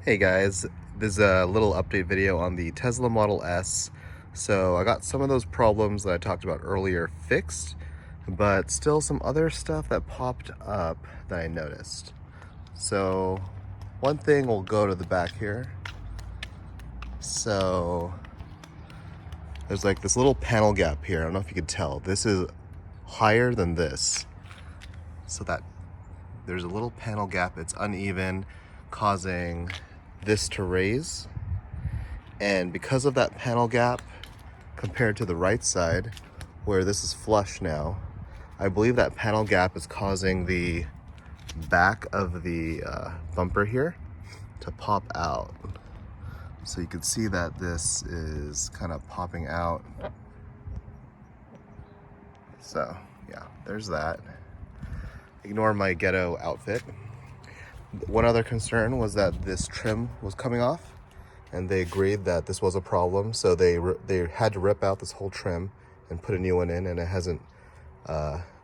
Hey guys, this is a little update video on the Tesla Model S. So I got some of those problems that I talked about earlier fixed, but still some other stuff that popped up that I noticed. So one thing, we'll go to the back here. So there's like this little panel gap here. I don't know if you could tell. This is higher than this. So that there's a little panel gap. It's uneven, causing this to raise. And because of that panel gap compared to the right side where this is flush now, I believe that panel gap is causing the back of the bumper here to pop out. So you can see that this is kind of popping out. So yeah, there's that. Ignore my ghetto outfit. One other concern was that this trim was coming off, and they agreed that this was a problem, so they had to rip out this whole trim and put a new one in, and it hasn't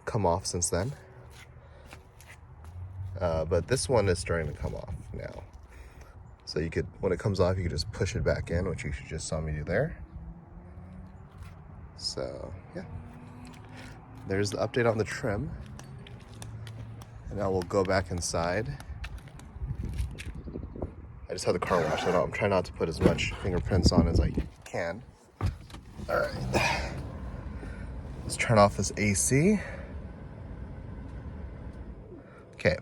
come off since then. But this one is starting to come off now. So you could, when it comes off, you could just push it back in, which you just saw me do there. So yeah, there's the update on the trim. And now we'll go back inside. I just had the car wash, so I'm trying not to put as much fingerprints on as I can. All right, let's turn off this AC. Okay,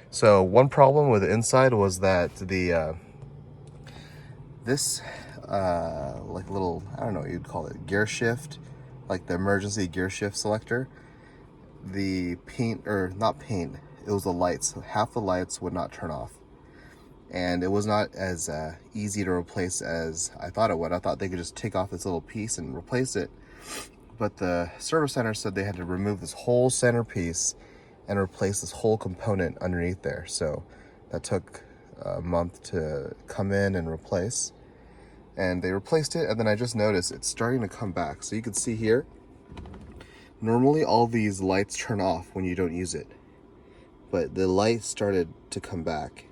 so one problem with the inside was that the this like little, I don't know what you'd call it, gear shift, like the emergency gear shift selector, the paint, or not paint, it was the lights. Half the lights would not turn off, and it was not as easy to replace as I thought it would. I thought they could just take off this little piece and replace it, but the service center said they had to remove this whole centerpiece and replace this whole component underneath there. So that took a month to come in and replace, and they replaced it. And then I just noticed it's starting to come back. So you can see here, normally all these lights turn off when you don't use it, but the light started to come back.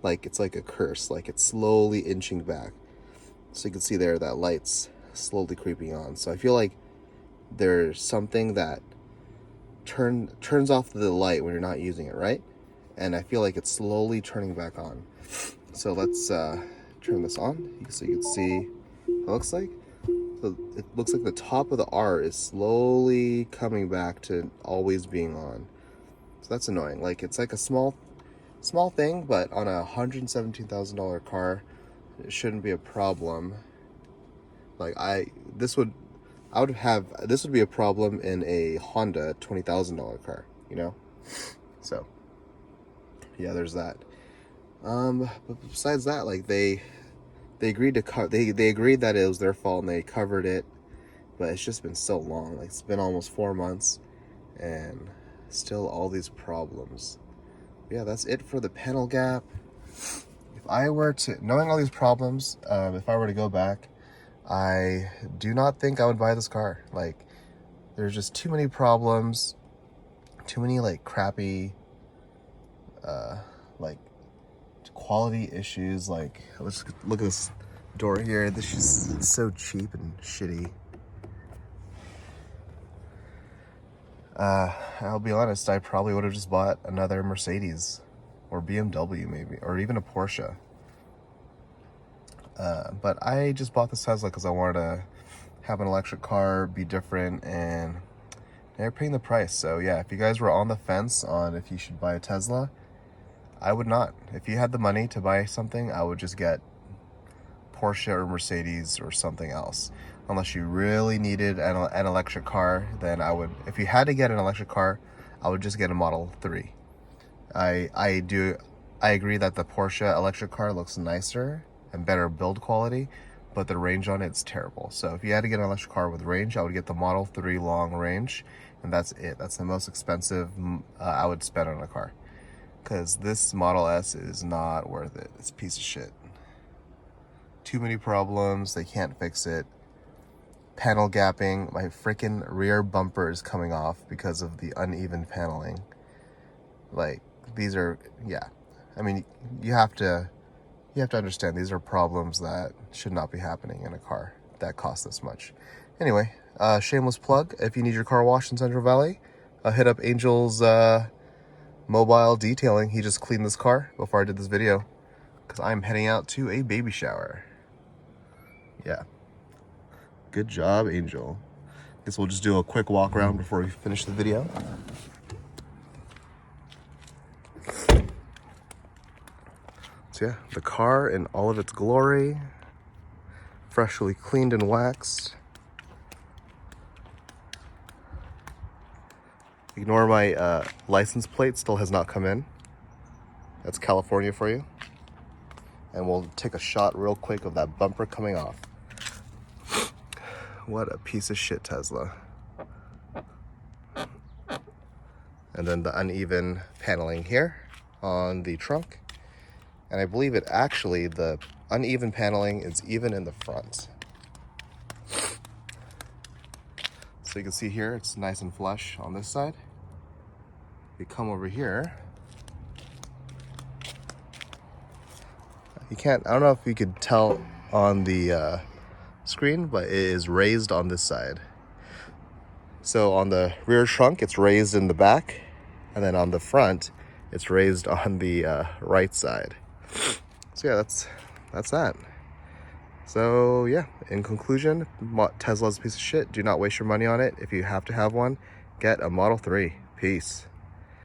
Like it's like a curse, like it's slowly inching back. So you can see there that light's slowly creeping on. So I feel like there's something that turns off the light when you're not using it, right? And I feel like it's slowly turning back on. So let's turn this on so you can see what it looks like. So it looks like the top of the R is slowly coming back to always being on. So that's annoying. Like it's like a small thing, but on a $117,000 car, it shouldn't be a problem. Like this would be a problem in a Honda $20,000 car, you know? So yeah, there's that. But besides that, like they agreed to they agreed that it was their fault and they covered it, but it's just been so long. Like it's been almost 4 months and still all these problems. Yeah, that's it for the panel gap. If I were to, knowing all these problems, if I were to go back, I do not think I would buy this car. Like, there's just too many problems, too many like crappy, like quality issues. Like, let's look at this door here. This is so cheap and shitty. I'll be honest, I probably would have just bought another Mercedes or BMW maybe, or even a Porsche. But I just bought this Tesla because I wanted to have an electric car, be different, and they're paying the price. So yeah, if you guys were on the fence on if you should buy a Tesla, I would not. If you had the money to buy something, I would just get Porsche or Mercedes or something else. Unless you really needed an electric car, then I would. If you had to get an electric car, I would just get a Model 3. I agree that the Porsche electric car looks nicer and better build quality, but the range on it's terrible. So if you had to get an electric car with range, I would get the Model 3 long range, and that's it. That's the most expensive I would spend on a car, because this Model S is not worth it. It's a piece of shit. Too many problems, they can't fix it. Panel gapping, my freaking rear bumper is coming off because of the uneven paneling. Like, these are, yeah. I mean, you have to You have to understand these are problems that should not be happening in a car that costs this much. Anyway, shameless plug. If you need your car washed in Central Valley, hit up Angel's mobile detailing. He just cleaned this car before I did this video because I'm heading out to a baby shower. Yeah. Good job, Angel. Guess we'll just do a quick walk around before we finish the video. So yeah, the car in all of its glory, freshly cleaned and waxed. Ignore my license plate, still has not come in. That's California for you. And we'll take a shot real quick of that bumper coming off. What a piece of shit Tesla. And then the uneven paneling here on the trunk. And I believe it actually, the uneven paneling is even in the front. So you can see here, it's nice and flush on this side. We come over here. You can't, I don't know if you could tell on the screen, but it is raised on this side. So on the rear trunk, it's raised in the back. And then on the front, it's raised on the right side. So yeah, that's that. So yeah, in conclusion, Tesla's a piece of shit. Do not waste your money on it. If you have to have one, get a Model 3. Peace.